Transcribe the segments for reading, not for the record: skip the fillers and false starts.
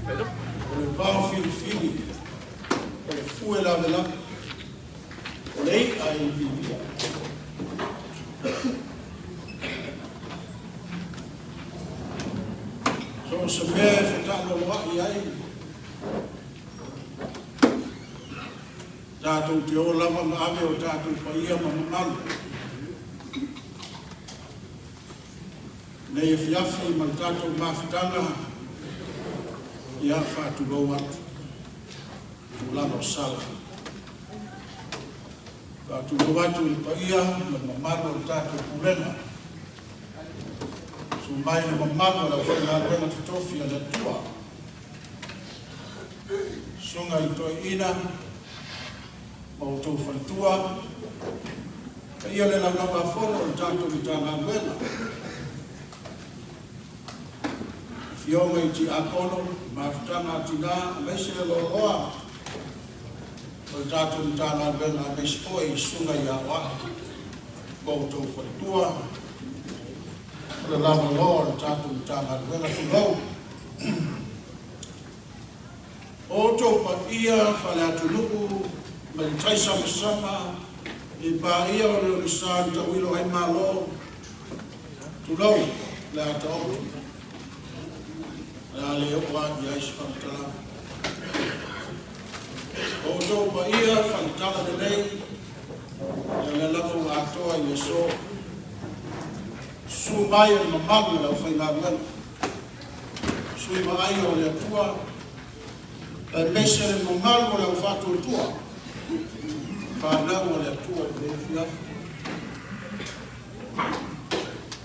o le pao filifili, o le fue la, o le a i vivia. So se mea e whetalo loa i ai, tātou te o lava ma ame o tātou paia ma mamalu. Nei e fiafi ma tātou mawhitanga i a whātu rau atu. Tu lava o sala. Whātu rau atu i paia ma mamalu o tātou Pulega. So mai na mamalu la whainga wena te tofi a le tua. Sunga i toi ina, o tau whaitua, ka ia le lau nawa whono o tātou i tāna wena. Fionga i ti akono, mawhitanga tina, meise le loa, o tātou i tāna wena, meise poe i sunga i awa, o tau whaitua, o le lava loa o tātou i tāna wena tu lau. O tau pa ia, whale atu nuku, mai tai sama i pāia o leo risāni ta uilo ai mālo tu lau le ata otu le ale oa i aisi whanatala o tau pa ia whanatala de nei le lako atoa i so su mai o mamalu lau whainga wena sui mai o le atua e mese le mamalu lau whātua tua whanau o le atua i le fiafu.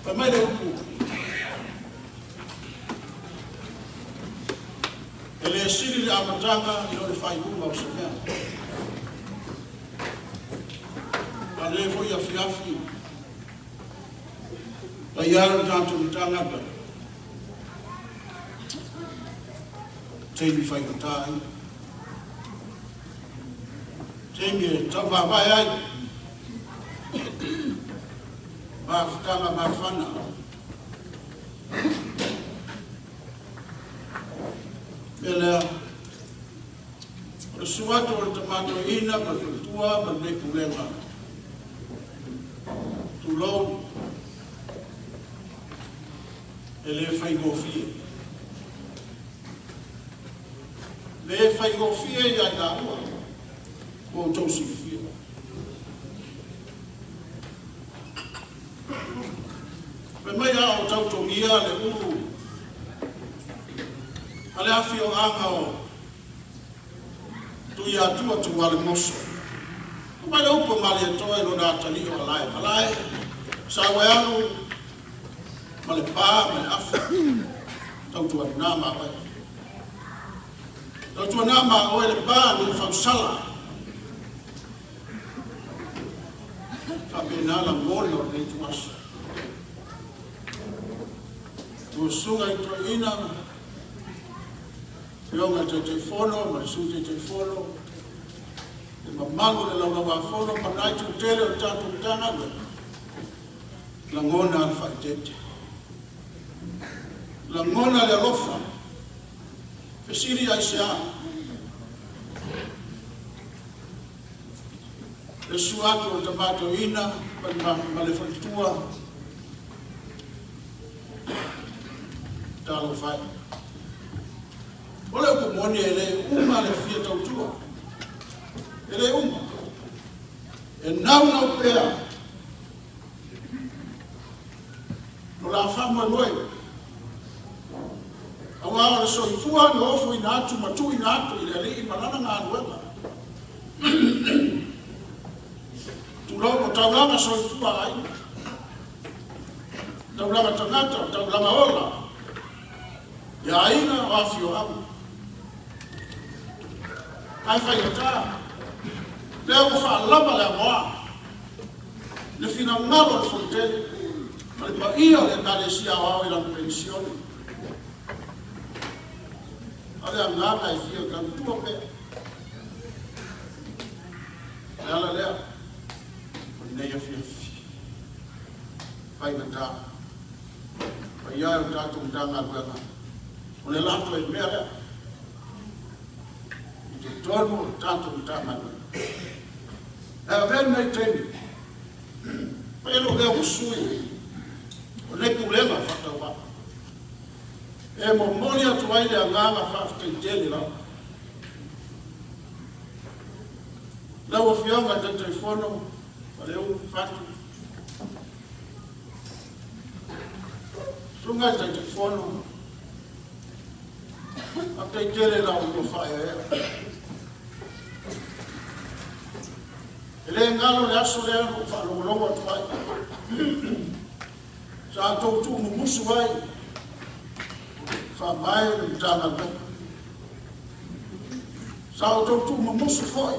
Pa mai le upu. E le siri le amatanga i o le whainunga o se mea. Pa le foi a fiafi. Pa iaro tātou i tāngata. Teimi whaikatai. Teimi tapa vai ai. Mawhitanga mawhana. Melea. O suato o tamato ina, ma whutua, ma me Pulega. Tu lau. E le whaigofie. Le whaigofie i ai ngā ua. O tau sifia. Pe mai a o tau tongia le uru. Ale awhi o anga o tui atua tu wale moso. Mai le upo mali e toi no nā tani o alae. Alae, sa weanu, male pā, male awhi. Tau tua nā ma wai. Tau tua nā ma oe le pā ni whausala. Kapenala mole o nei tuasa. Tu sunga i to ina. Pionga te fono, ma su te fono. E mamango le lau lawa fono, ma nai tu tele o tātou tanga. La ngona al whaitete. La ngona le alofa. Fesiri ai se a. Le suato o tamato ina, ma le whaitua. Talo whai. Ole uko moni e le uma le fia tautua. E le uma. E nau pea. No la whamua noe. Awa awa le soifua, no ofu ina atu, matu ina atu, i le li i manana ngā anuela. Tulau o taulanga soifua ai. Taulanga tangata, taulanga ola. Ia aina o awhi o au. Ai whai o tā. Leo ko whaalama le amoa. Le fina ngalo le fonte. Ma le pa ia le kare si au au i lang pensioni. Ale a ngana i fia kan tua pe. Le ala lea. Nei a fia fi. Whai na tā. Pa ia o tātou mtanga kuenga. O le lato e mea lea. tonu tanto mtama. Ven mai teni. Pero le usui. Ole Pulega fata wa. E momoli atuai le anganga fafte tele la. La ofionga te telefono, valeu fatu. Sunga te telefono. Até tele la o fai. Ele ngalo le aso le ano fa longo atuai. Sa tu musu vai. Fa mai mtana ko. Sa tu musu foi.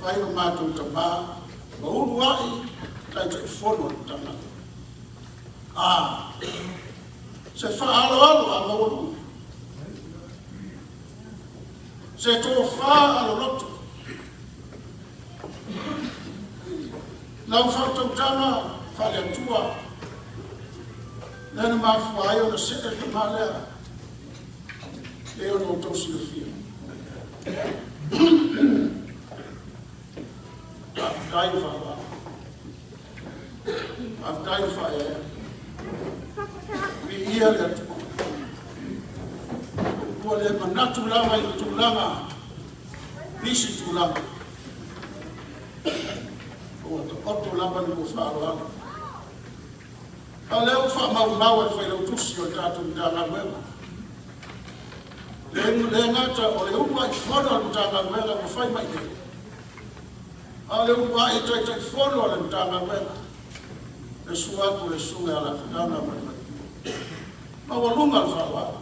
Fai o mato tamba, o uai, tai te fono tanga. Se fa alo a maulu. Se to fa alo loto. Não falta tanga, falha tua. Nana mafuai o se te malera. Eu não tô se fio. I've died fire. We hear that. Pole manatu lama itu lama. Bisi tu lama. Otto lama ni kufaro. Ale ufa mau foi o tusi o tatu ndanga wema. Le ngata ole upa fono ndanga wema kufai mai. Ale upa ita fono le ndanga wema. Le suatu le sunga ala ndanga wema. Ma walunga fawa.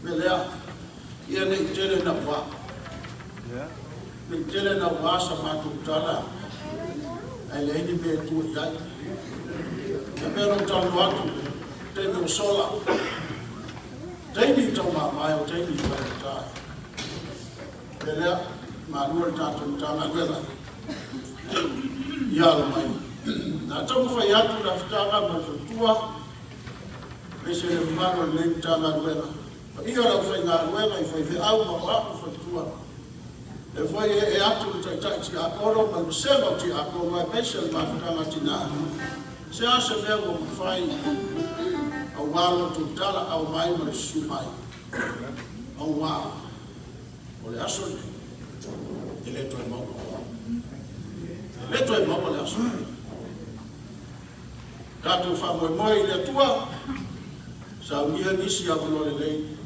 Melea ia ne tele na wa. Ne tele na wa sa matu tala. Ai ni be tu ya. Ya pero tan watu te no sola. Teni toma mai o teni ta. Melea ma no tatu tana wela. Ya mai. Na tomo fa ya tu la fitanga ma tua. Ese le mano le tana wela. Ia la fa nga wela I foi au ma wa fa tua. E foi e atu ti a oro ma selo ti a ko ma pesel ma fitanga tina. Se asa lego ma fai au walo tu tala au mai ma sumai. Au wa. Ole aso ele to mo. Le to mo le aso. Tatu fa mo le tua. Sa mia nisi a lo le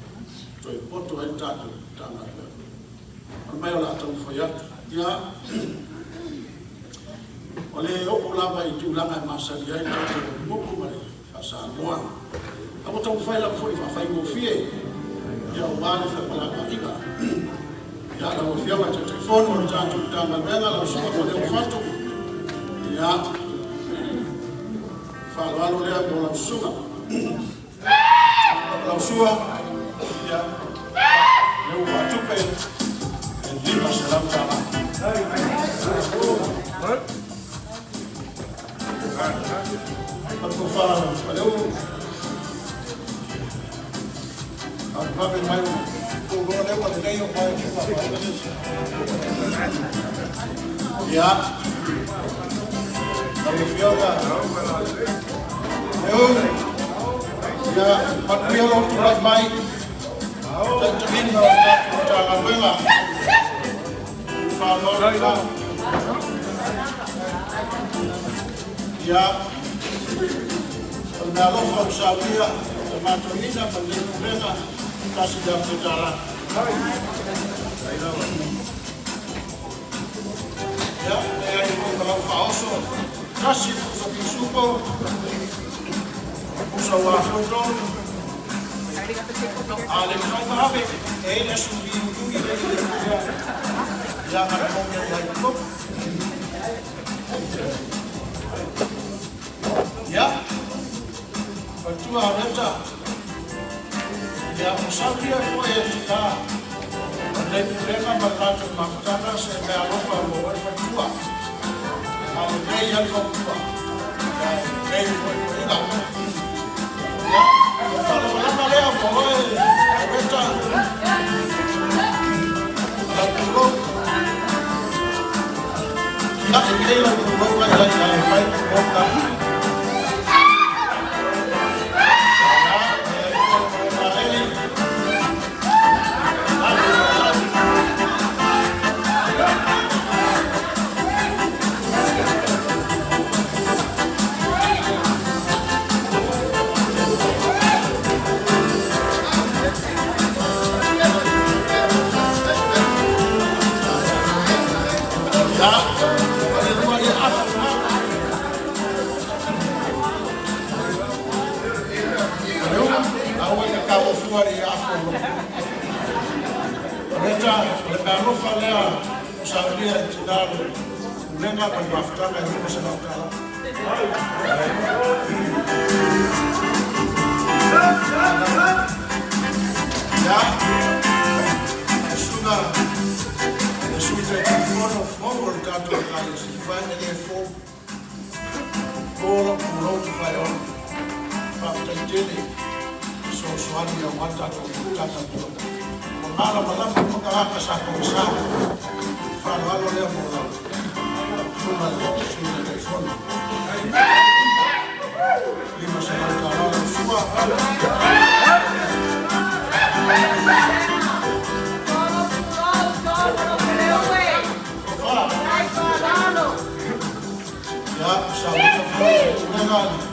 to poto en tatu tanga. Mai ola tau foi atu. Ya. Ole o la vai tu la ma sa dia tatu mo ko mai. Asa moa. Amo tau fai la foi fa fai mo fie. Ya o vale fa la patika. Ya la o fia ma te telefono o tatu tanga bela la so ko le fatu. Ya. Fa lo le ko la suga. La sua ya eu vou te pedir e lima será para lá para falar eu agora mais o gol é para ganhar o pai ya eu ya patria lo tu mai termin no jangan bela favor ya pendalo from Sabia matonina pendela kasih dah bicara ya ini kalau falso kasih supo usa wa foto ale fa ave ele subiu ya para comer ya patua reta ya Sabia foi esta ale Pulega matatu Matagaluega se me alofa mo patua ale dei al patua dei foi ela ya, kalau lama leo, boy, betul. fuari afo. Reta le karo falea usaulia tidalo. Lenga kwa mafuta ni Fonotaga. Ya. Suga. Suga fono fono tato kai sifanye ni fo. Kolo kulo tufayo. Pakatele. So swali ya wata kutata kulo. Mala mala mukaka sakosa. Falo alo le mola. Suma le fono. Lima Fonotaga sua. Ya, saúde Pulega.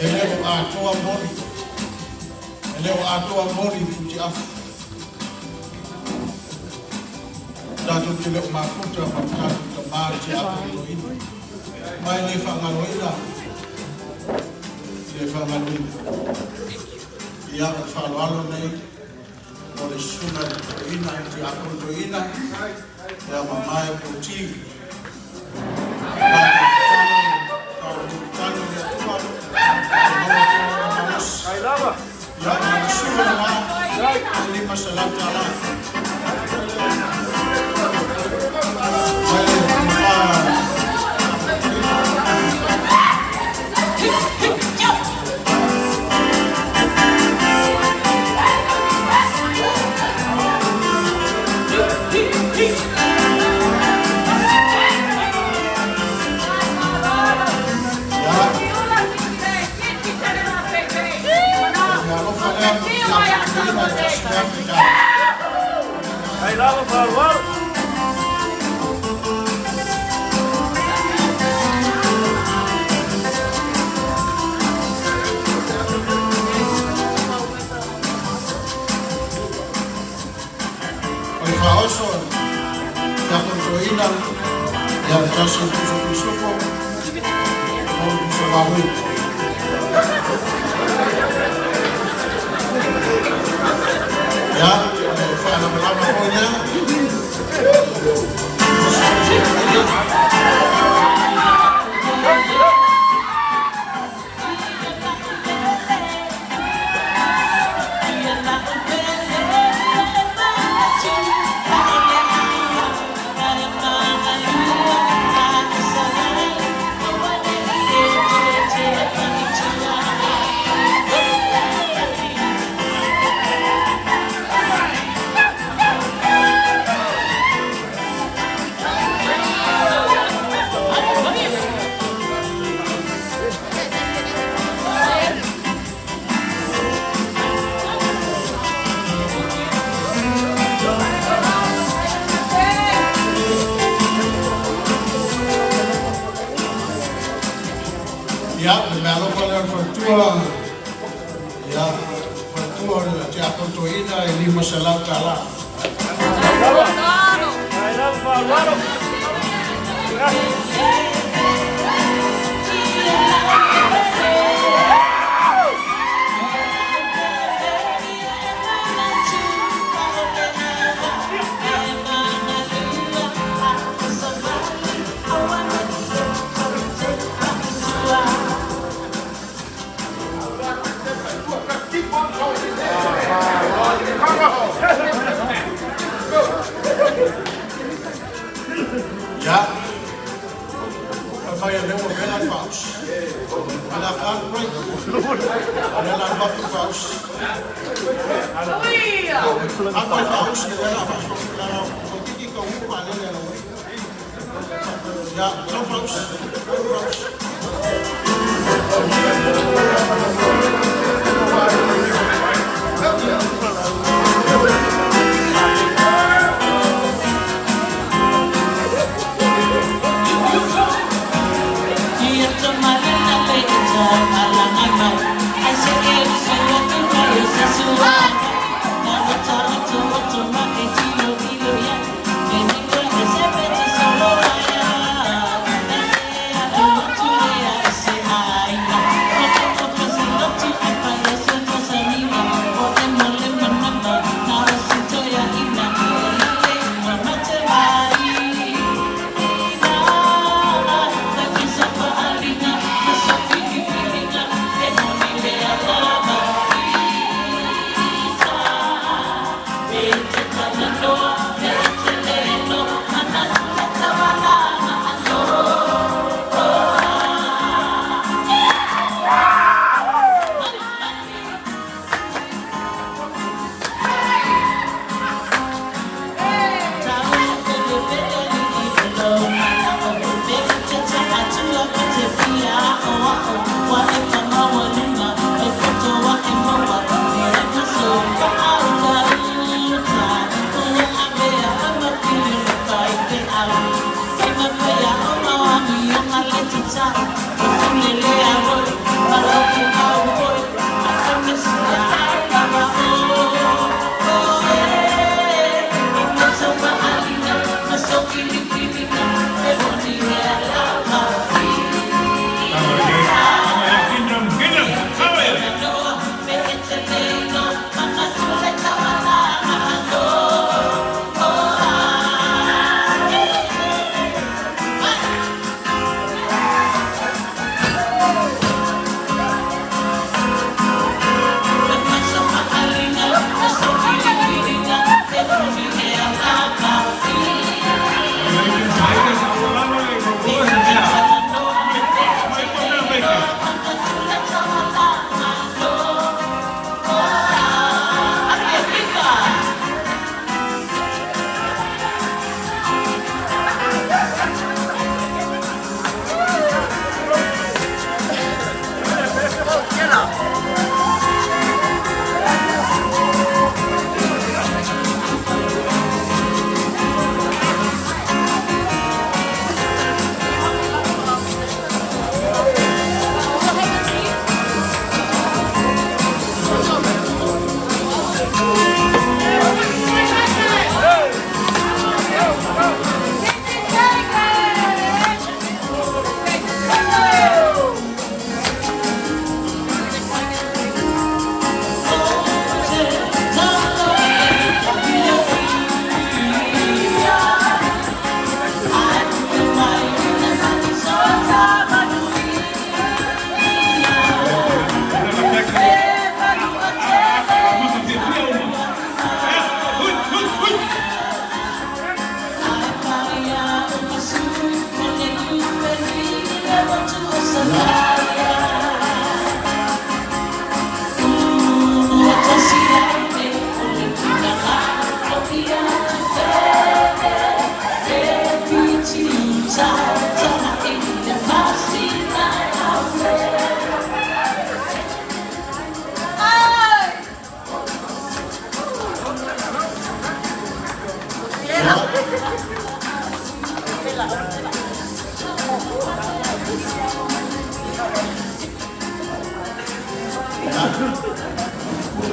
Eleo atoa mori. Eleo atoa mori futi afu. Datu kile mafuta mapatatu tamati hapo ndoini. Mai ni fangaloina. Ile fangaloina. Ya falwalo nei. Ole suna ina ti hapo ndoina. Ya mamae puti. Ya Rasulullah, lima salam salam. Aí lá no farol. Oi faoso, ya controina, ya casi suco, con su baúl. Ya, fue a la palabra joya. Ya, me lo poner factura. Ya, factura de acontoína y lima salat cala. Aí lá no farol. Ya, apa yang lewat dengan paus? Ada kan, ada lambat paus. Apa paus? Ada paus. Kalau begini kau lupa ada yang lain. Ya, kalau paus.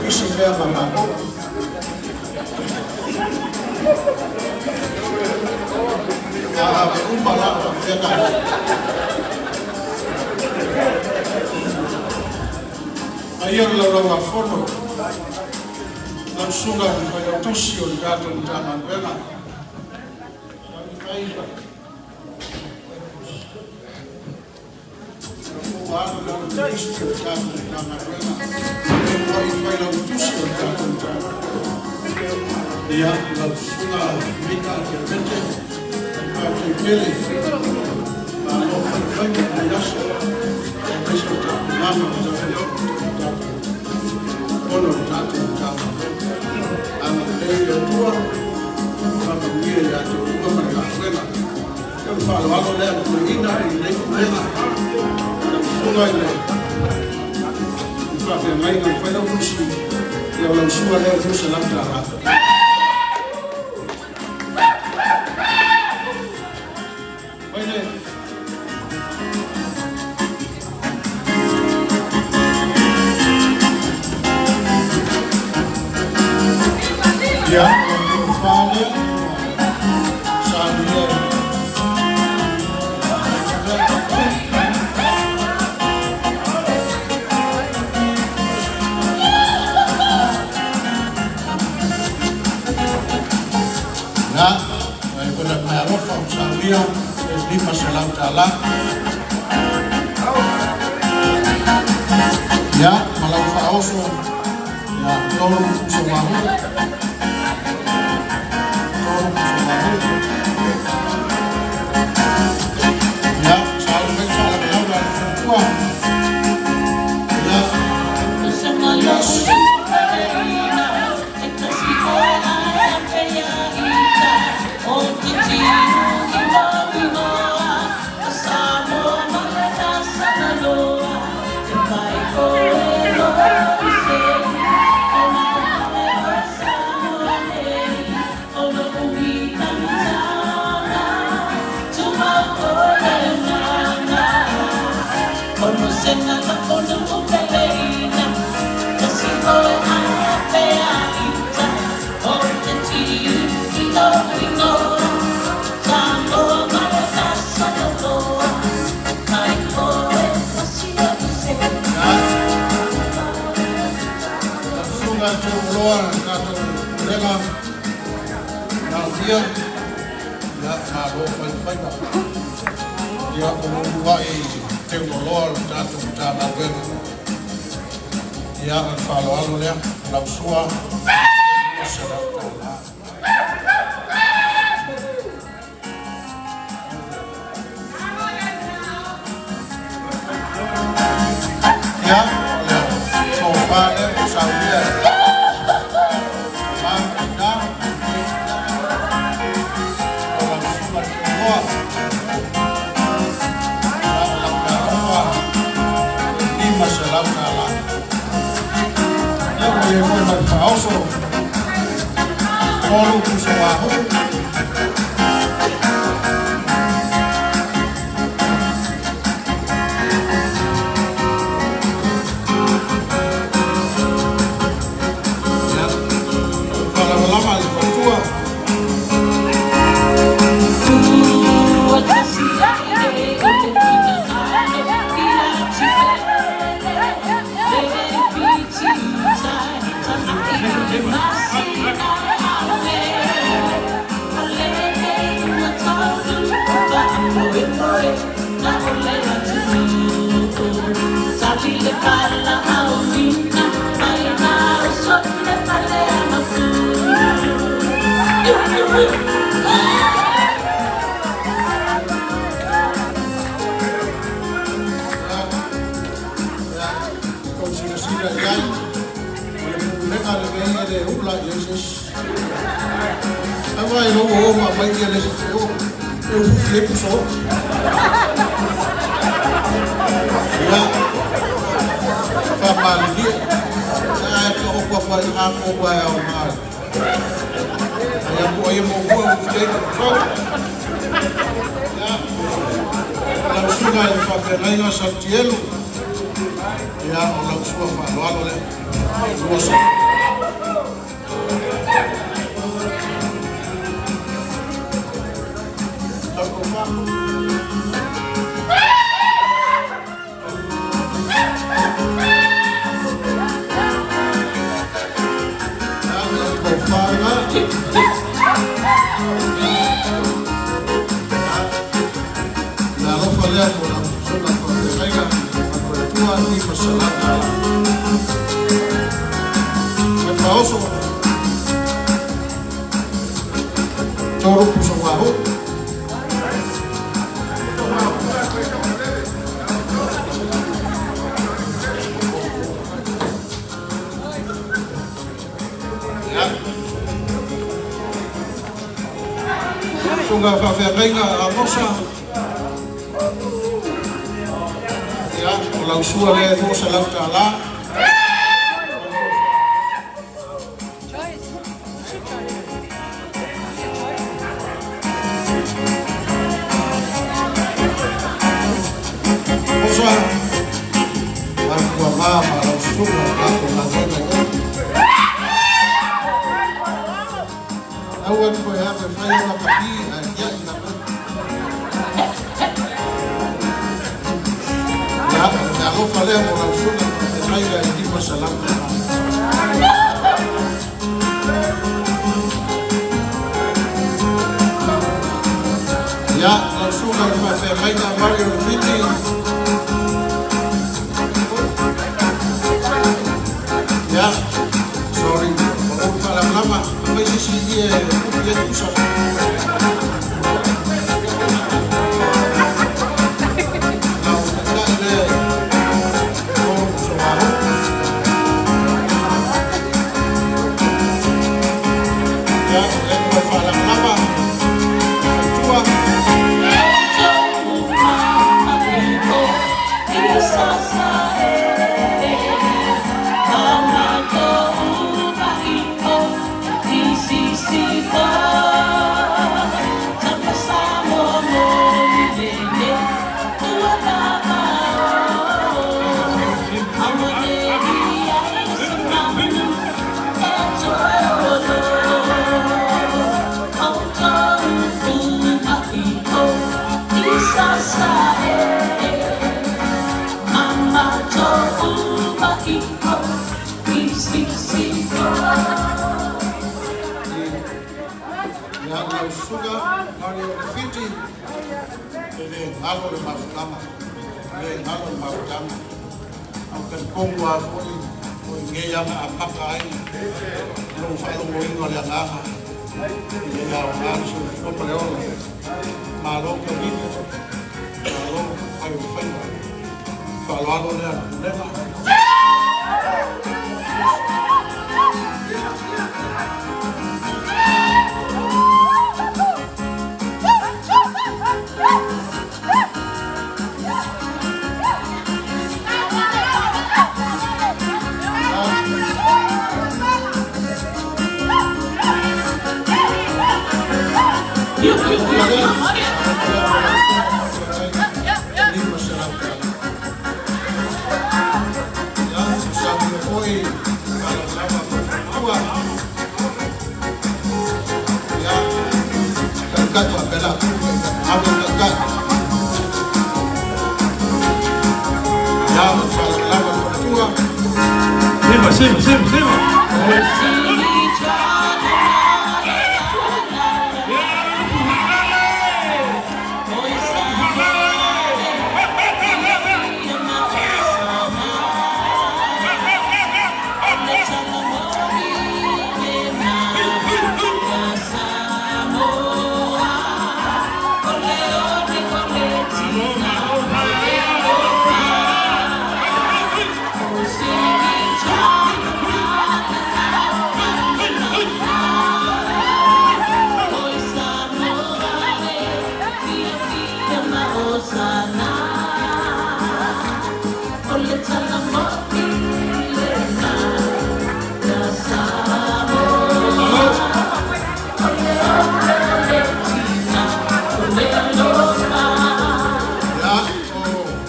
isi mea mamako. Umbala whena. Aion laurawa fono. Lan sunga whai au tusi o ni kato ni tāna wena. Wāna lau tusi o ni kato ni tāna wena. Whai lau tusi o ni kato ni tāna. Ia lau sunga mika ke mete. Kau pele. Lau whai ni yasa. Kaiso ta nama ta whai. Ono tātou tātou. Ana pei o tua, kama mie ya te ua mai ka wena. Kau whalo alo lea kua ina i nei kuena. Kau sunga i lea. I whawhia mai ngā whainau kusi, i au lau sua lea kusa lamta rata. Waine. Ya, untuk Fale, Sasa'e. Ya, saya benar Eropa, Sasa'e, lima selang jalan. Ya, malam Faoso, ya, tolong semua. Pulega, dia, ya malu baik-baik. Dia menguai teknologi jatuh jana gue. Dia akan follow ya, langsung ya, coba deh Saudi. Also, follow Pulega. Agora eu vou uma mãe que eu fui pro sol. Já trabalho dia, já eu vou fazer a roupa ao mar. Aí eu vou fiquei pro sol. Já, na chuva eu faço lá em Santiago. Ya, orang suah falualo le. Luasa. Tako pa. Toro puso waho. Sunga whawhiarenga a mosa. Ia, o lau sua le mosa lau tā la. Mosa, wakua mama lau sunga kako na wena o. Awan koe hape whai o kapi a ia i na mea. Ya, me alofa lea mo lau sunga me haira i nipa salama. Ya, lau sunga me whai haina Mario Fiti. Ya, sorry, o para lama, mai si dia dia usa. Lau le o soaro. Ya, e para lama. Tua. Sasa'e Ya, lau suga Mario Fiti. Ele halo le mafutama. Le halo le mafutama. Au kan kongwa foi ngeia a paka ai. Não falo muito ali na água. Ele é o gato, o problema. Marrom que vive. Marrom aí o feio. Falando né, leva. Sima.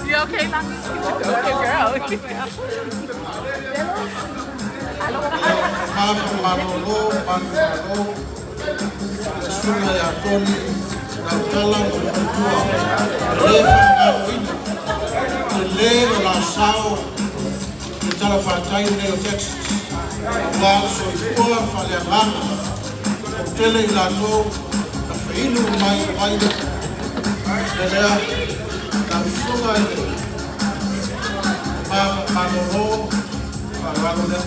You okay, Monkey? Okay, girl. Manolo, sunga ya Tony, na utala mkua, lefa ngawina, leo la sao, utala fatai leo Texas, wa soifua faliangana, utele ilato, na feinu mai waina, lelea, na sunga ile, Manolo, Manolo,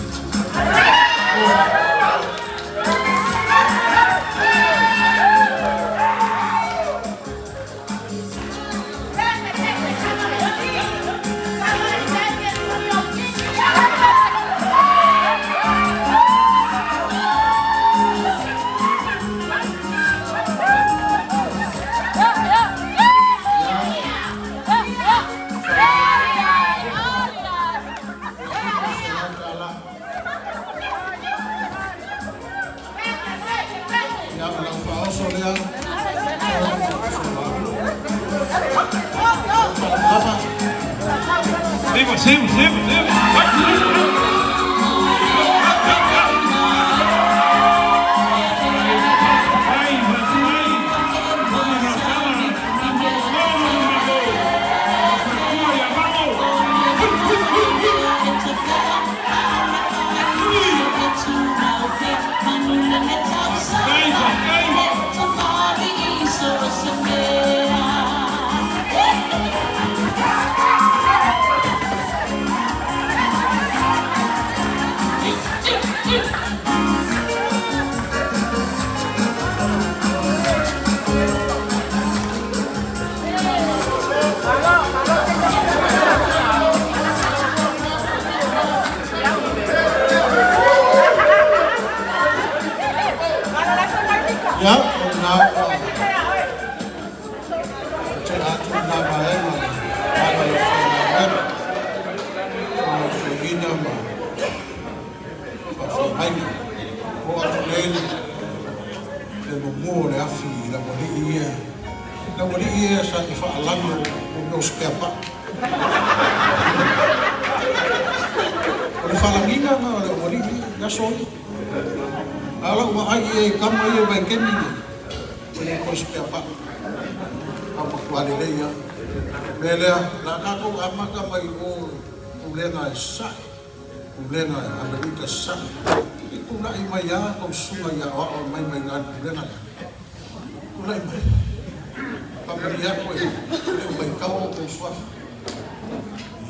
Sasa'e, Pulega Amerika Sasa'e. Itu na imaya kau sungai ya awak main mainan Pulega. Kulai mai. Pamilihan ko eh. May kau kau suaf.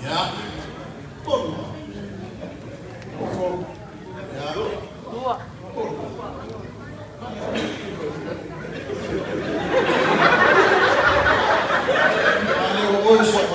Ya. Pon. Pon. Ya. Dua. Ale oi suaf.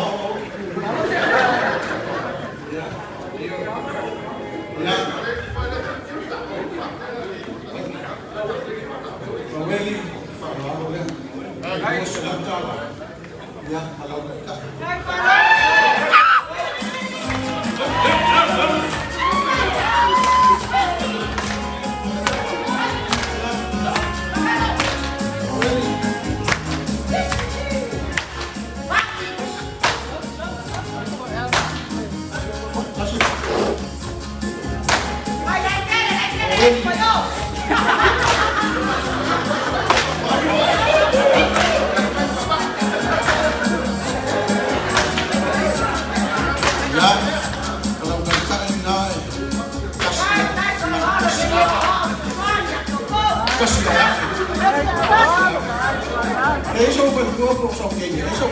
Eso berdua kok sokenya, eso.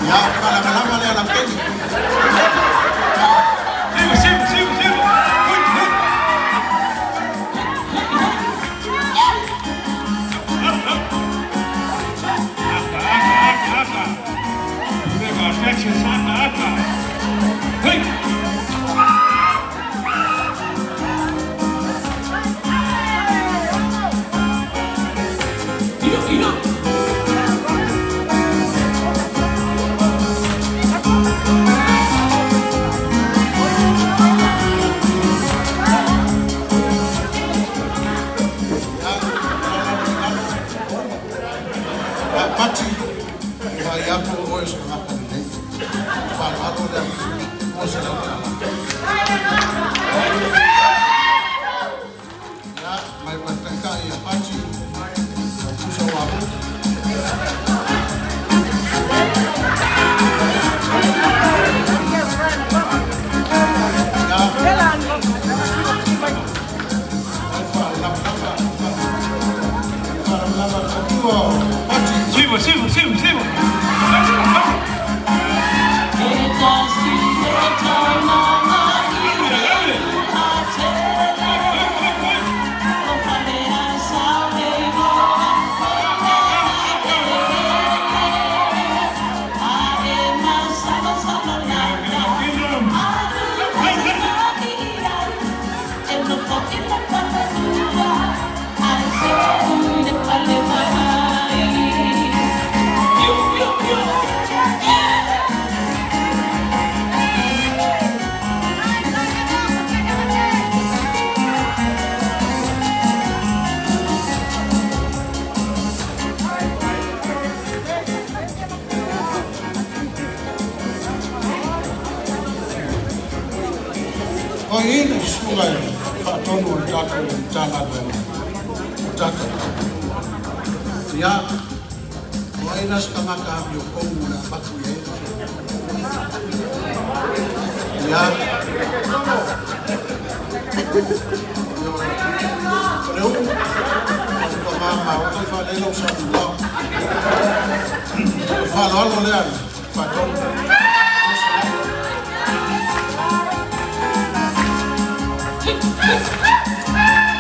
Ya, lama-lama dia anak ini. Sip. Ya, mai Matagaluega ya pachi. Puso wabu. Sigo. O ini sungai Fatonu Taka Taka. Ya, o ina skamaka yo komu na bakuye. Ya. Yo, ko mama o ko fa lelo sa tuwa. Fa lo le an Fatonu.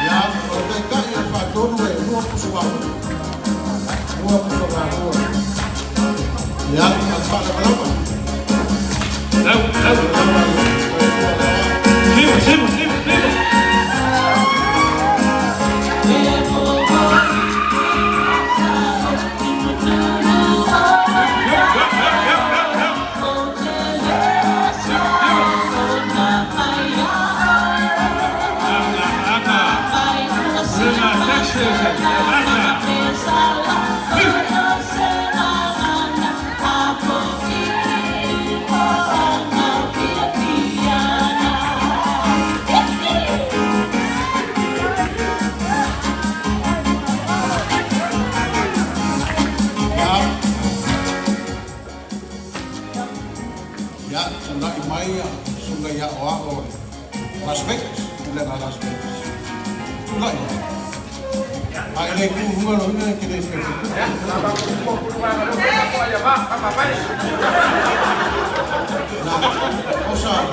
Ya, Fonotaga ya Fatonu e mua pusuahu. Ya, apa lama? Sigo. Ya, sungai Maya, sungai ya Oahu, Las Vegas, bukan Las Vegas. Sungai. Akhirnya itu bunga loh ini kita itu. Nah, usah.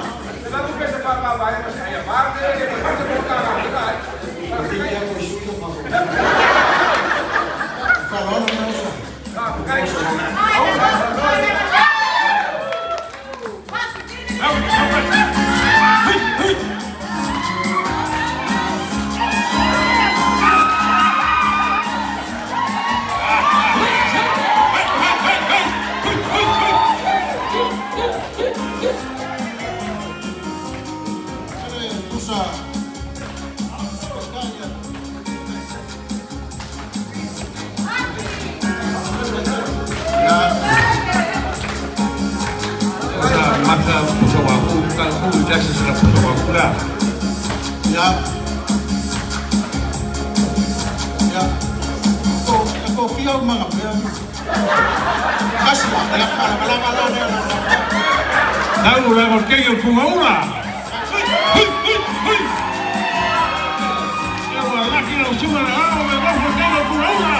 Kalau orang usah. Maka puso aku, kalau jasa sudah puso aku dah. Ya. Aku feel mga pera. Kasih lah, lama. Tahu lah kalau kayak bunga una. Ya lagi lo cuma lah, memang kayak bunga una.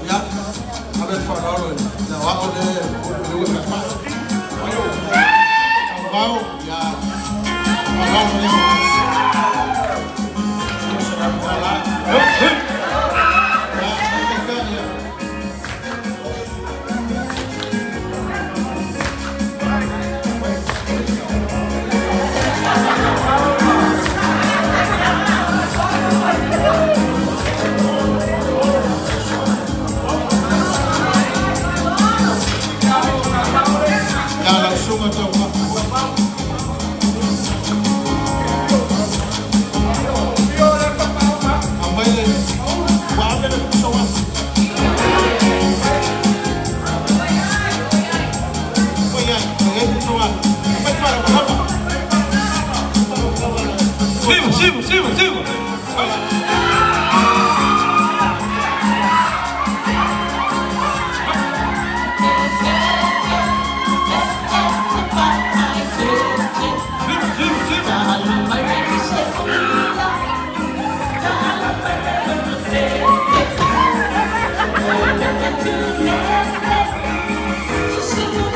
Ya, Abe faralo na wako le kulewe kapa. Tawao ya faralo le mas. Sila mala. Ya mereka ya. Sigo.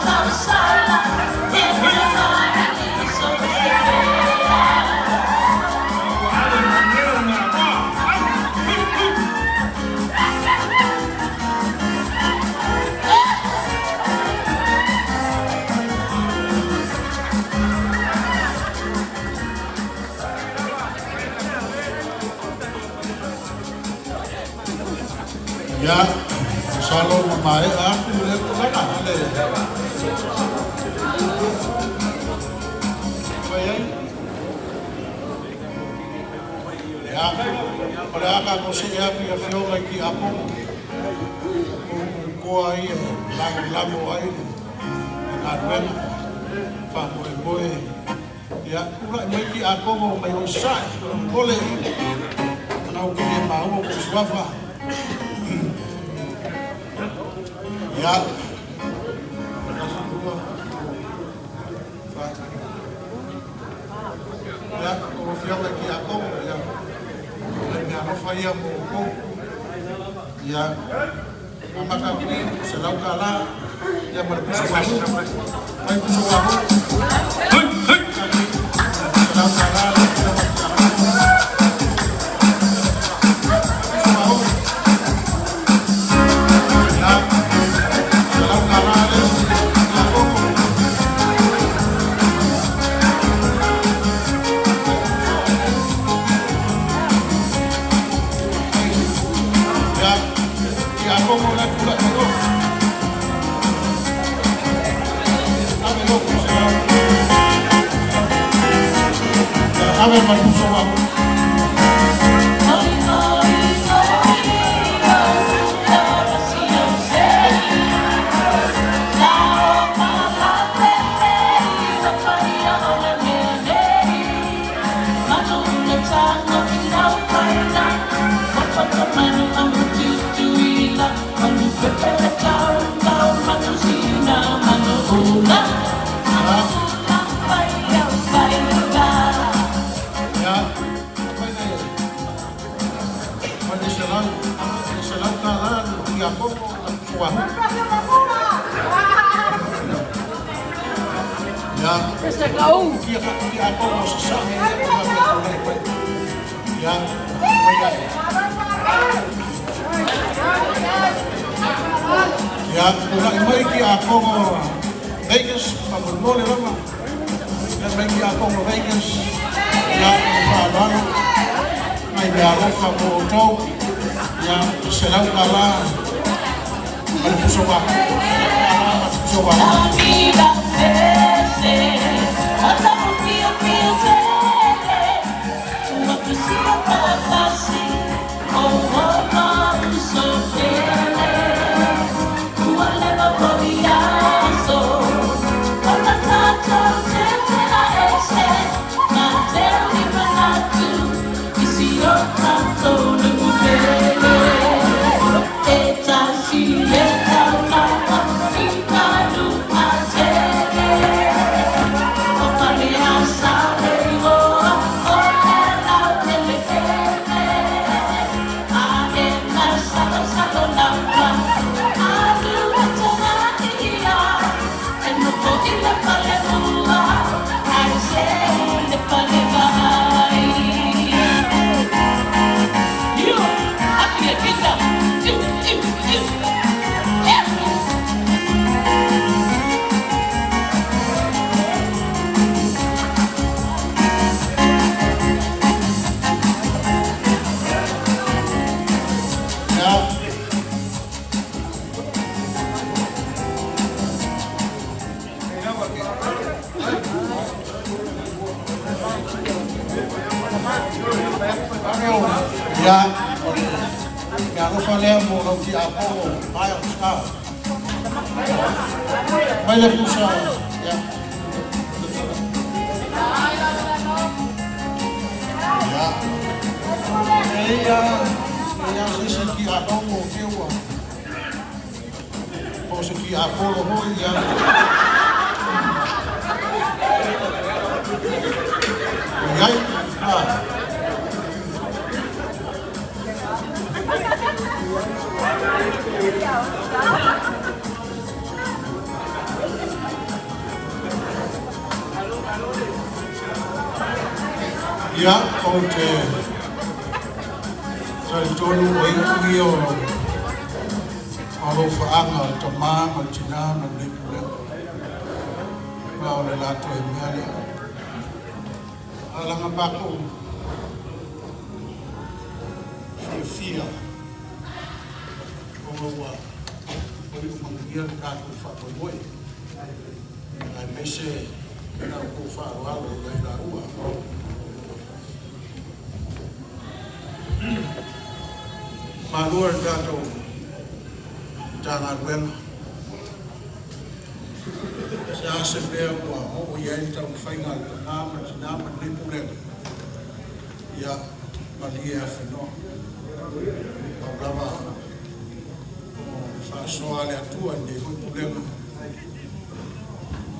Sasa'e. Sasa'e aku le Pulega le. Ya, Pulega ko siya pia fioga ki apo. Ko ai lamo ai. Arwen fa boy. Ya, kula mai ki ako mo mai o sa kole. Na o ke mau ko swafa. Ya. Ya, como fui aqui a como, ya. Minha não faria pouco. Ya. A Matagaluega se lá o cala, ya para que se faça. Vai para o lado. Se lá o cala, a ver, Marcos, vamos. Ya, apa mau Sasa'e ya, ya, kurang mai ki ako Vegas, pamulmole lama. Ya mai ki ako Vegas, ya, faano, mai biaro famoto, ya, selau kala, malpusowa, malpusowa. Ya, no falemos lo que hago, vaya a buscar. Vaya a buscar, ya. Ella dice que hago un fiua. O sea que hago lo voy ya. Ya, oke. Saya tolu wayo alo faanga tama malchina mandipule. Mau lelato emiali. Alang apako. Fia. Owa. ko i mangia tātou whakoioi. Ai mese nau ko wharoalo i la ua. Malua tātou Matagaluega. Sa se pea kua o iai tau whainga i ngāma ti ngāma ni Pulega. Ia malia whenua. Paulawa whaasoa le atua ni hui Pulega.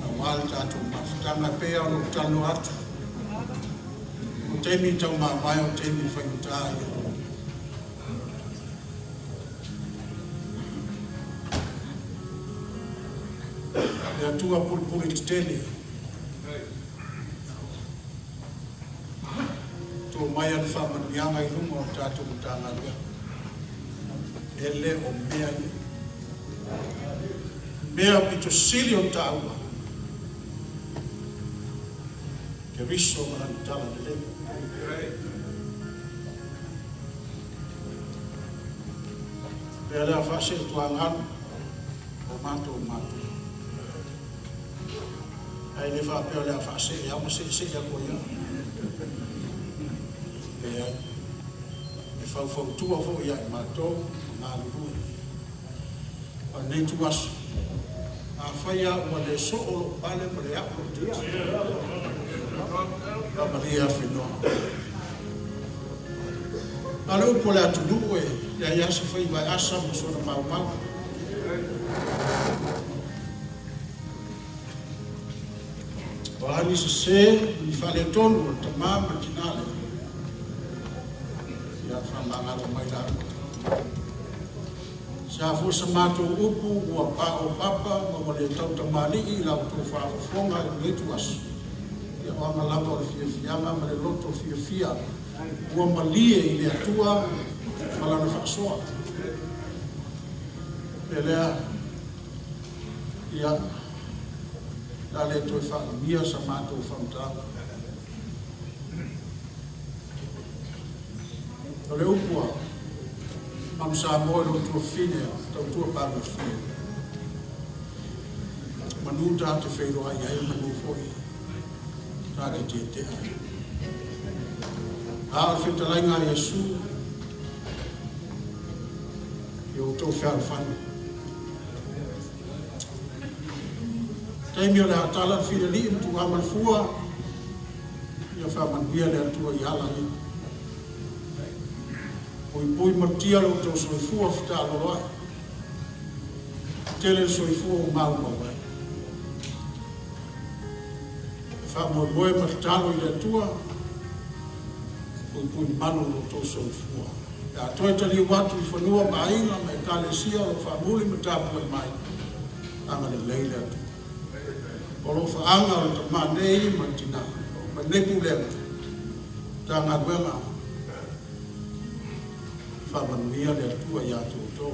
Na wale tātou mawhitanga pea o tano atu. O teimi tau mai o teimi whaingutāia. Le atua pulipuli te tele. Tō mai anu whamanianga I lunga o tātou Matagaluega. Ele o mea I. Mea pito sili o tāua. Ke riso marani tala te le. Pea lea whase tuanganu o mātou mātou. Ai le fa pe le fa se ya mo se ya ko ya e ai e fa tu fo ya ma to na lu a ne tu was a fa ya o le so o pale pre ya ko tu la maria fino alo po la tu du ya se fa I asa mo so na ma Wahani se ni fale tonu o tamama tinale. Ia whamangaro mai la. Sa fu sa mato upu ua pa o papa ma wale tau tamali I lau tō whaafonga I letu asu. Ia wama lama o le fia fianga ma le loto fia fia. Ua malie I le atua malana whaasoa. Pelea ia la le to fa mia sa mato Fonotaga. Le upua mam sa mo lo to fine to pa lo fine. Manuta te feiro ai ai manu foi. Ta ke te. A fita lainga Yesu. Yo to fa fan. Taimio le atala fina li tu amal fua ia fa man bia le tu ia la ni poi matia lo to so fua fta lo tele so fua mau mau fa mo boe matalo ile tua poi mano lo to so fua ya toi tali watu fonua bainga me kalesia lo fa muli matapu mai anga le leila Olo whaanga o ta manei matina, ma ne Pulega, Matagaluega, whamanuia le atua ia tō.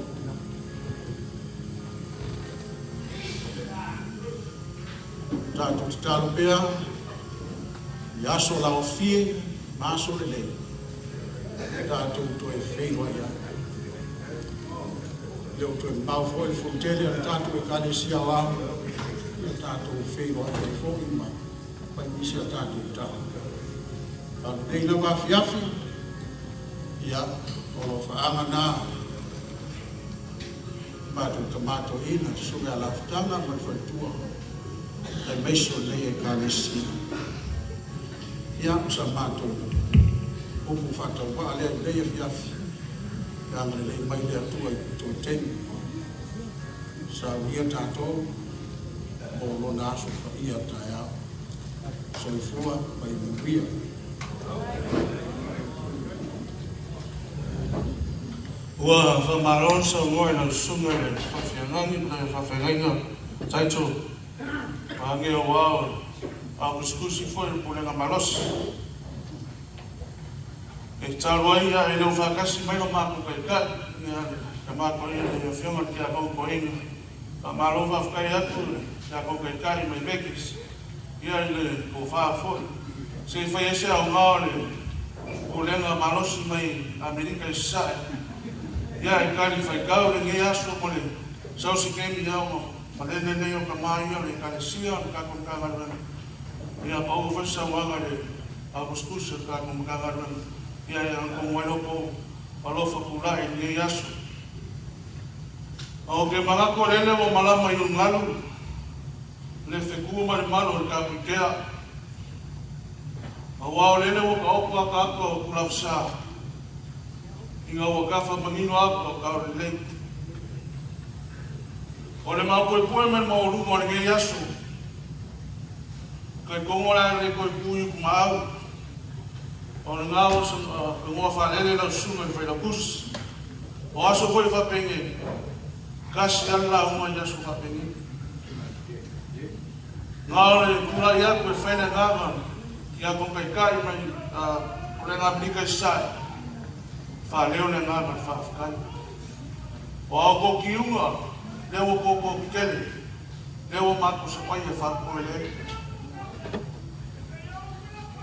Tātou te talo pea, I aso lao fie, maso le lei. Tātou to e whenua ia. Leo to e mau foi fontele, tātou e kalesia o amu. Tātou whenua e whoi ma, pai nisi a tātou tātou. Tātou nei na wafiafi, ia, o whaanga nā, mātou tamato ina, sunga a lafutanga, mai whaitua, tai meiso nei e kānesi. Ia, sa mātou, upu whatau wa, alea nei e fiafi, kāngare nei mai lea tua I tō teni, sa uia tātou, o lona aso ka ia tai au. So I fua mai muia. Ua whamaron sa ngoi na sunga le whawhiangangi na whawhiangainga taito mahange o wao au kuskusi foi Pulega malos. E talwai ia e nau whakasi mai o māku kai kai ia ka māku ia e whionga ki a kau koinga ka mālo whawkai atu ia kau kai kai mai mekis ia le ko whawhoi se whai ese au ngao le Pulega malos mai Amerika Sasa'e ia e kari whai kau le nge aso mo le Sau si kemi iau malene nei o kamai o le kalesia o le kakonkangaruanga. Ia pau fasa wanga le aguskusa kakonkangaruanga. Ia ang wailoko alofa kulai ni asu. O ke malako lele o malama i ungalu. Le fekuma le malo le kapikea. Awao lele o ka opa ka ako o kulafsa. Inga o kafa mangino ako o kaore lei. O le maupoepoe me mauruma o le ngei asu. Kai kongora le koe pui kumau. O le ngāo sa ngoa whalele lau sunga i whailakus. O aso koe whapenge. Kasi ala uma i aso whapenge. Ngāo le kura i aku e whaine ngāga. I a kong kai mai o le ngā Amerika i Sasa'e. Whaleo le ngāga i whawhakai. O au ko ki unga. Leo koko kitele. Leo mako sa pai e whakoe le.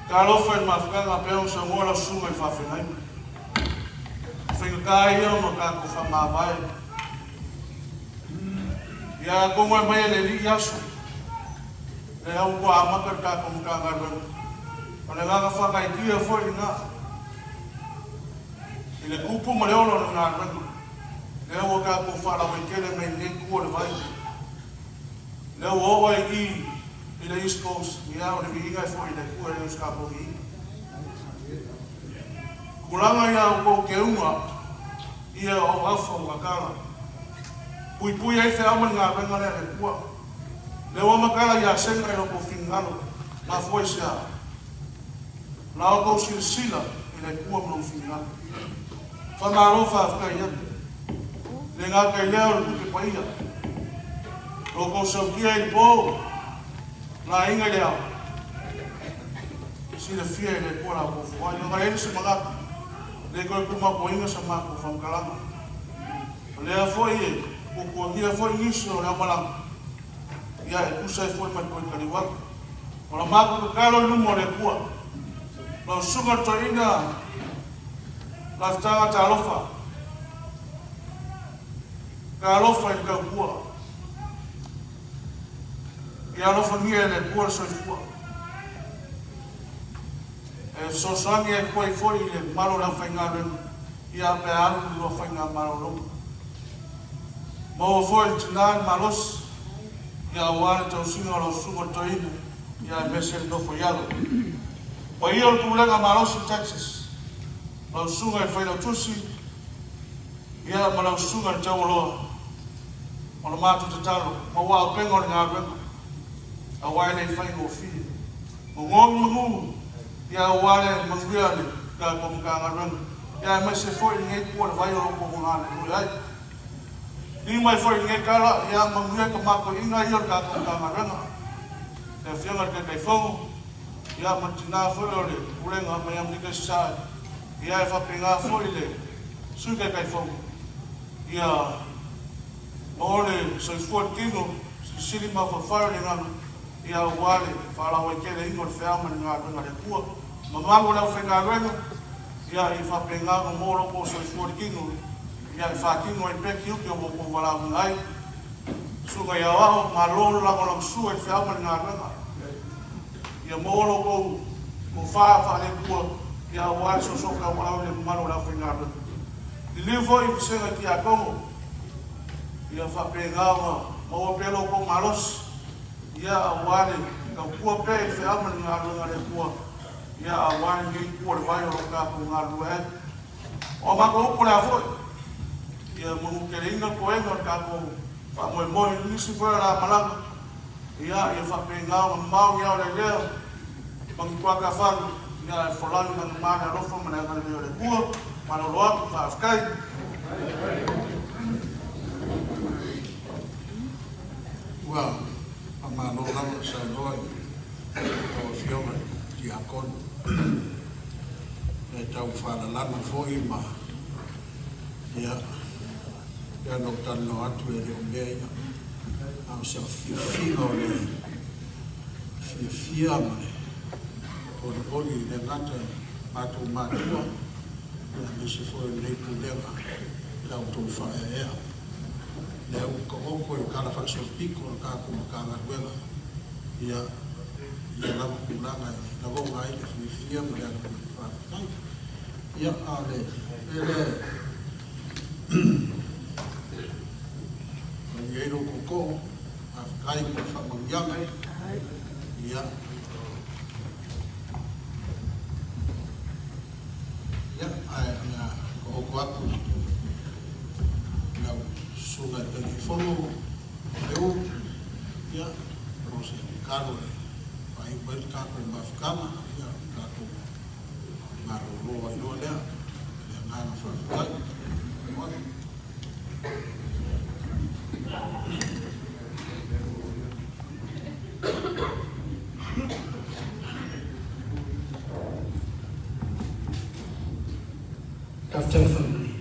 Ka lofa i mawhakanga peo sa ngora sunga i whawhenai. Whenga kai ia ma ka ko whamawai. Ia kongo e mai le li asu. Le au kua amaka ka ko mkanga rana. O le nganga whakai tia fwoi ngā. I le kupu ma le olo ngā rana. Leo ka ko whala mai kele mai ne kua le vai. Leo owa i le East Coast, mi au le mihinga e fwoi le kua le uskapo i. Kuranga ia o ko ke unga, ia o alfa o kakala. Pui pui ai te aman ngā venga le kua. Leo makala ia senga i loko fingalo, ma fwoi sea. La o ko sila i le kua mlo fingalo. Whamarofa afka ia. Le ngā kai leo le kuke paia. Loko saukia i po. La inga leo. Si le fia i le kua la kofu. Wa inga ele se magaka. Le koe kuma po inga sa mako whamkalama. Lea foi e. Kukua kia foi nisi o leo malama. Ia e kusa e foi mai koe kariwaka. O la mako kakalo i lumo le kua. Lau sunga to inga. La tanga ta alofa. Ka alofa i ka kua. I alofa mia le kua so i kua. E so sangi e kua i foi i le maro lau whainga renu. I a pe alu i lo whainga maro lau. Mau foi i tinaan malos. I a wale tau singa lau sunga toina. I a mese i nofo ialo. O i o Pulega malos i Texas. Lau sunga i whainga tusi. I a malau sunga i tau loa. O na mātu te taro, ma wā pengo ni ngā renga. A wai nei whaingo whia. Mo ngongi mangu, ia wale manguia ni ka komu ka ngā renga. Ia mai se fwoi ni ngei kua na vai o loko mo ngā ni ai. Ni mai fwoi ni ngei kala, ia manguia ka mako inga ia ka komu ka ngā renga. Te whianga te kai whongo, ia matina fwoi o le Pulega mai Amerika i Sasa'e. Ia e whapinga fwoi le sui kai whongo. Ia Ole so fort kino sili ma fa fare ngana ia wale fala wa kele ingo ferma nga nga le kua mama wala fenga renga ia I fa penga mo moro po so fort kino ia fa kino e peki u ko mo wala ngai suga ia wa malo la ko su e ferma nga renga ia moro ko fa le kua ia wa so ka wala le malo la fenga renga livo I senga ki a komo ia whapengawa, maua pelo ko malos, ia aware, ka kua pe I whiama ni ngā runga le kua, ia aware ngi kua le vai o ka ko ngā rua e. O mako upo le avoi, ia mungu kere inga ko enga ka ko whamoe moe nisi whera la malanga, ia whapengawa mau ia o le leo, mangi kua ka wharu, ia e wholani na ngā rofa mana ngā leo le kua, mana loa ku whaafkai. Well, I'm not going to say no. O fiona ti akon. E tau whana lana fōi ma. Ia. Ia no tano atu e reo mea. Au sa fia o le. Fia ma le. Oli le ngata matu matua. Ia nisi fōi le Pulega. Lau tō whae ea. le uka oko i kala whakasol piko o ka kumakanga ruenga ia lama kulanga na vonga i le whiwhia mo le anu whakatai ia a le i eiro koko a whakai mo whakamangianga ia na oko aku nau sunga i te whono leo ia o se karo ai mai kako ma fkama ia kako maro roa i roa lea ia ngana whakatai After family,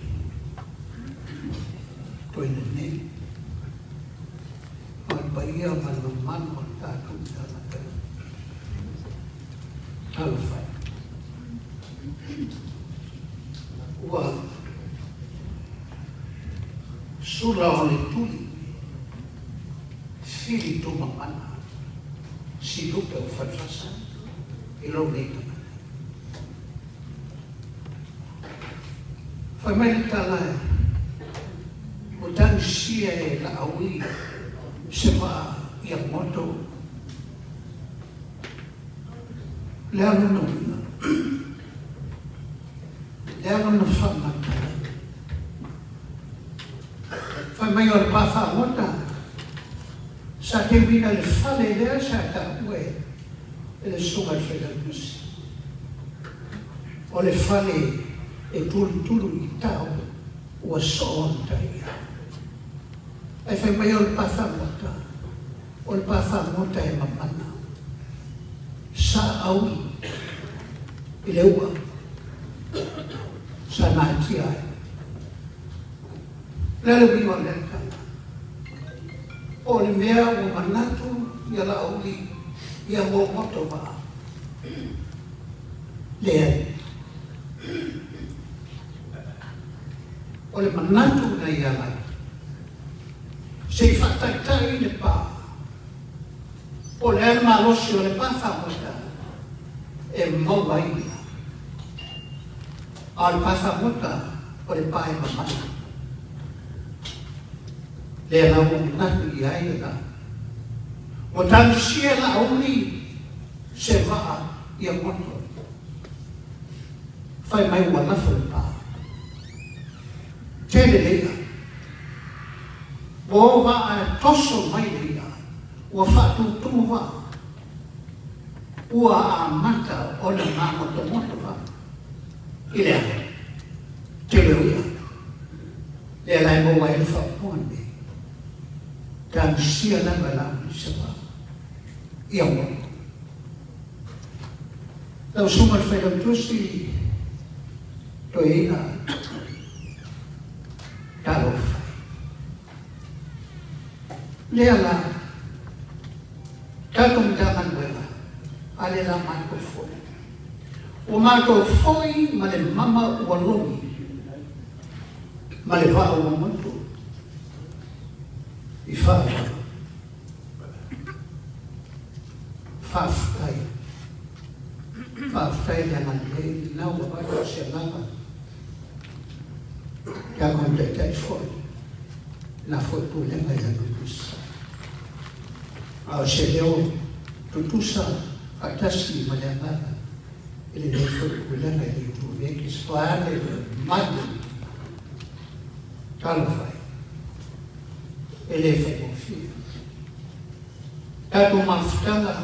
to in the name, on Bahia, man, on Tatum, Alpha. Well, Sula only tuli, Fili to Mamana, si looked at Fatrasa, Ilonate. Famentala o tan sia e la aui se va ia moto le anu no fama fa mai o pa fa mota sa te vina le fale le sa ta ue le suga fela o le fale e tulu i tau ua soon taia. E whai mai o le patha mota e mamana. Sa au i le ua. Sa nāti ai. Lele wino le kama. O le mea o manatu ia la auli ia mo moto wa. Le o le manatu na ia lai. Se i whakaitai le pā. O le alma losi o le pāwhamota e maua ia. A le pāwhamota o le pā e mamana. Le ala o manatu ia e la. O tanu sia la auli se waa ia moto. Whai mai ua lafa le pā. Tele lea. O wa a toso mai lea. Ua whatutu wa. Ua a mata o le māmoto moto wa. Ilea. Tele lea. Lea lai mo wai le whapuane. Tan sia lama lama se wa. Ia moto. Lau sumar whailau tusi. Toina. Tarofa. Lea la, tatum Matagaluega, ale la mātou foi. O mātou foi ma le mama ua longi, ma le wā ua motu, i whāwa. Whāwhai. Whāwhai le manei, nau a wātou se lava. Kia konte tai foi. Na foi Pulega e tutusa. Ao se leo tutusa fatasi ma le amara. Ele ne foi Pulega e tutusa. Se fāle madu. Talo fai. Ele fai confia. Tato mafutanga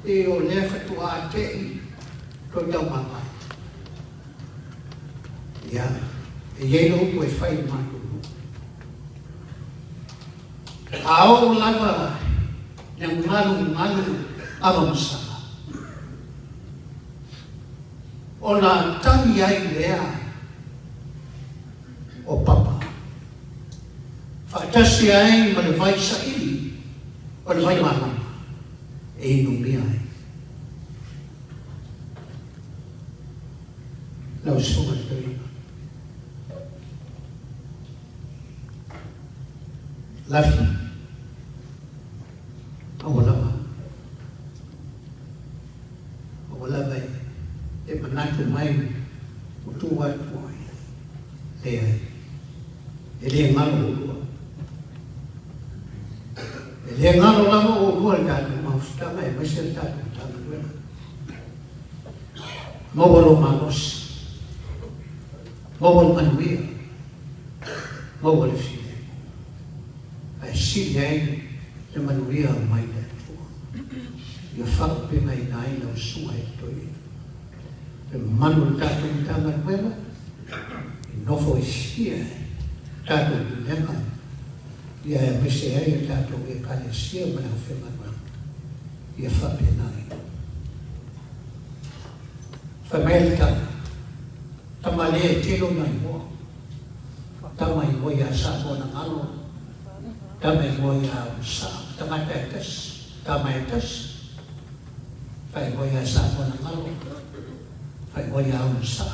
e o lefa tua atei to tau mamai. Ia. E iei o e fai madu. Ao lava yang malu avançada. Ona tangi ai lea o papa. Fatasi ai ma le vai saili o le vai mama. E inumi ai. Lau soma tui. lafi awala bai e manatu mai utua tuai le ngalo le ngalo lama o lua tatu maustama e masel tatu tama mawalo manos mawalo manuia mawalo file ai sile ai le manuia mai le tua ia whao pe mai nai lau sunga e toi pe manu tatu tama nuela i nofo i fia tatu i lema ia e mese ai tatu e kalesia mana o fe manua ia whao pe nai Famelta, tamale tilo na iwo, tama iwo ya sabo na ngalo, tama iwo ya sa, tama etes, fa iwo ya sabo na ngalo, fa iwo ya sa,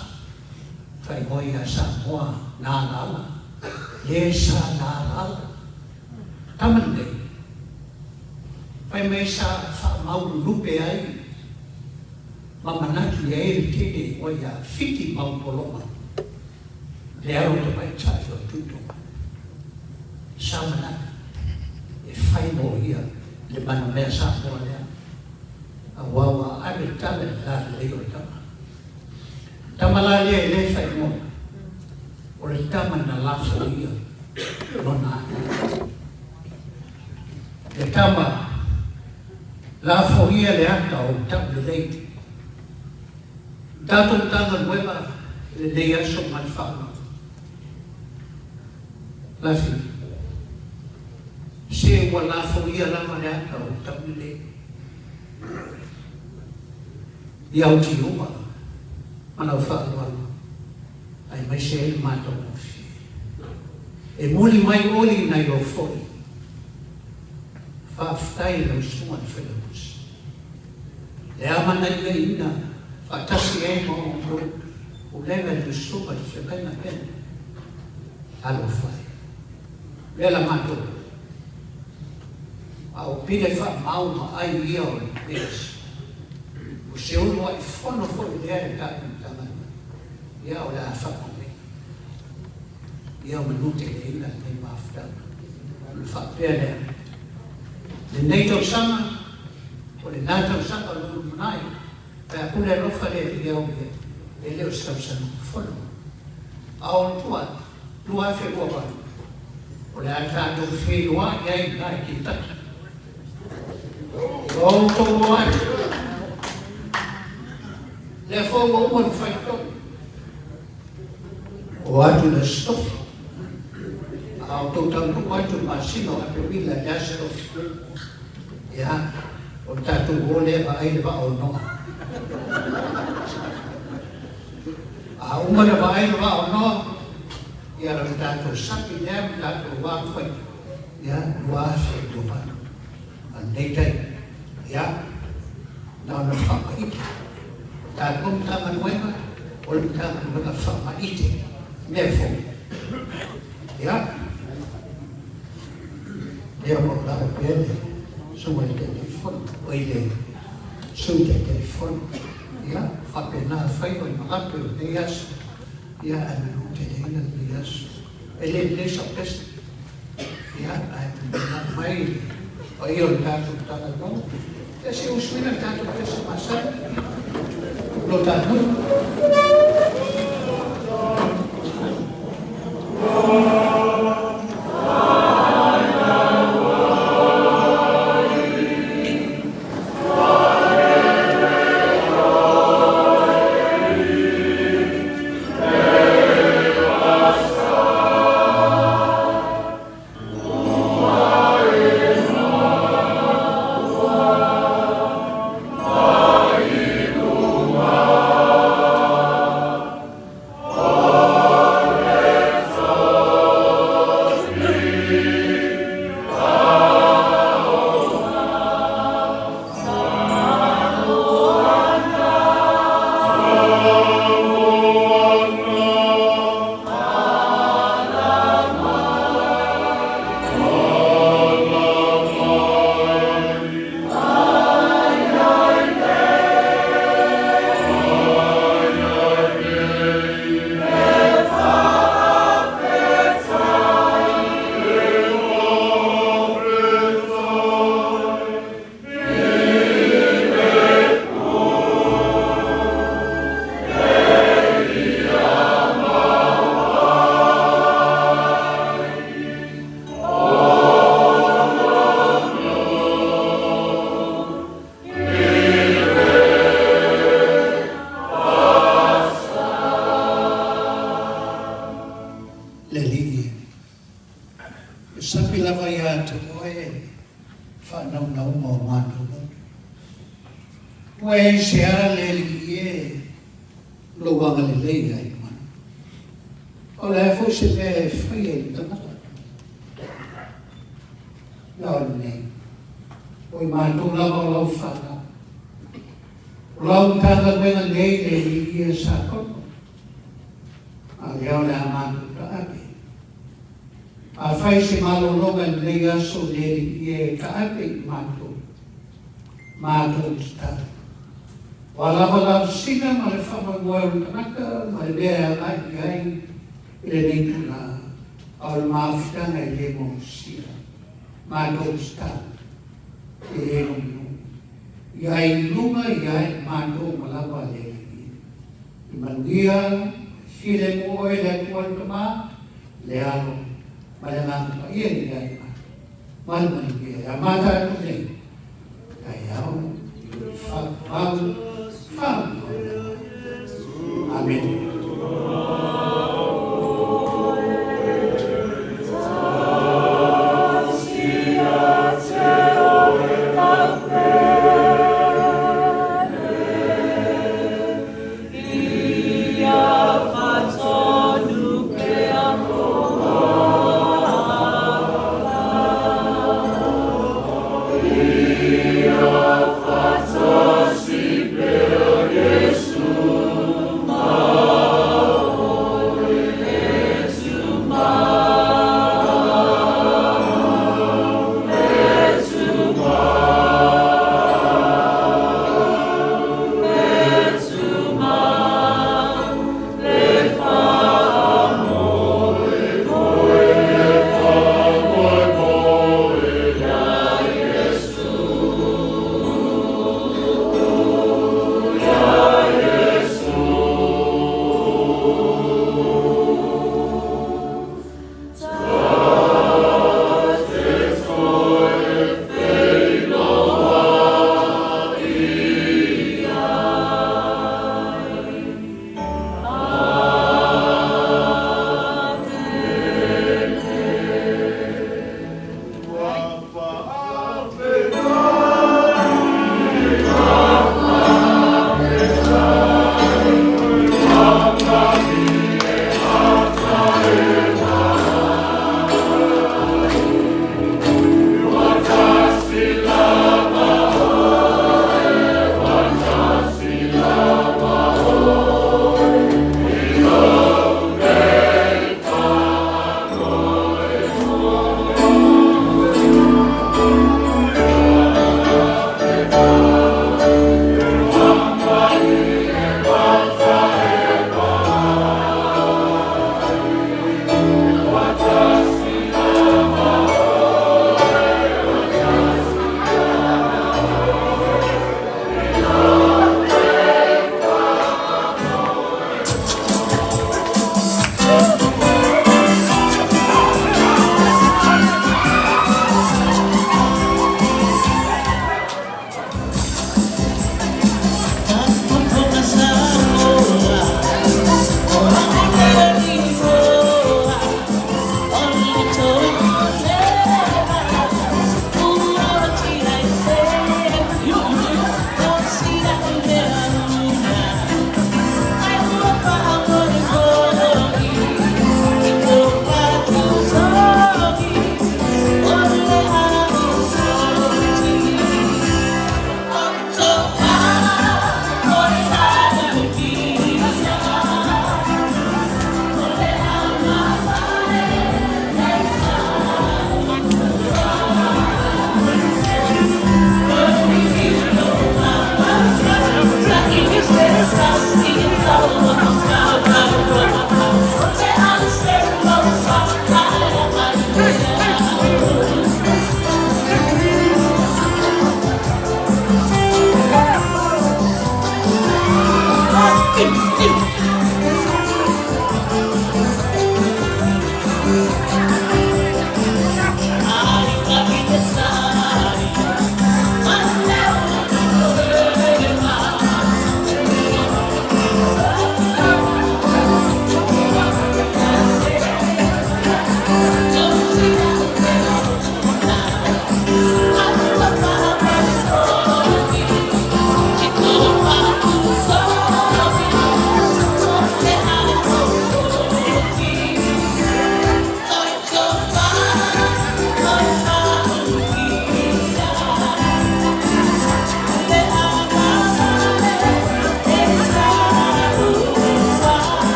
fa iwo ya sabo na ngala, yesa na ngala, tama ndi, fa mesa fa mau lupe ai. Mamanaki e ele tele o ia fiti maupoloma. Le aro to mai chai o tuto. Samana e fai mo ia le mano mea sapo lea. A wawa ame tale la leo tama. Tamala lea e le fai mo. O le tama na lafo ia. Lona le tama lafo ia le ata o tabu lei. Dato tanga nueva le dea so manfama. Lafi. Se wala foia la manata o tamile. Iau ki uma. Mana o whaaluana. Ai mai se ele mato mofi. E muli mai oli nai o foi. Whaaftai lau sunga ni whelebus. Le amana ia ina. Fatasi e mo o level de sopa de se pena pena. Alo fai. Lela mato. Au pile fa mau ma ai ia o pes. O se uno ai fono foi de era tamana. Ia o la fa con me. Ia o minute le ina ne mafta. Fa pele. Le neito sama o le nato sama lo munai. Pea kule rofa le iau e leo stausanu fono. Ao tua fe lua o le ata do fe lua iai nai ki taki. O to lua le fogo umon fai toki. O atu le stofi. Ao to tangu atu masino atu wila jaserofi. Ia, o tatu gole va aile va o noa. A umara vai va no ia ra tato sapi nem tato va foi ia va se do pa andei tai ia na fa mai ta kom ta manueva o ta na fa mai me fo ia ia mo la pele so el teléfono o ile so el teléfono ya, apena fai o magape o dias, ya anu te leina dias. Ele lesa peste. Ya, na mai o io tato tana no. E se usmina tato peste masa. Lo tato. Wai sea le lie lo wanga le le ai man. O le fo se me fai e tamata. Lao ne. O ma tu lava lau fana. Lau tanga menga nei le lie sa kono. A leo le amatu ta ake. A fai se malo longa nei aso le lie ka ake matu. Matu ta. Wala sina ma le whamagoa kanaka, ma le mea lai gai, i le nei tuna, au le maafitanga i le mo sira. Ma tō sta, i le no no. Iai lunga, iai ma tō malawa le i. I manuia, file mo oe le kuan kama, le alo, ma le ngātu pa ia ni gai ma. Manu mani kia, a mata atu nei. Kai au, whakau,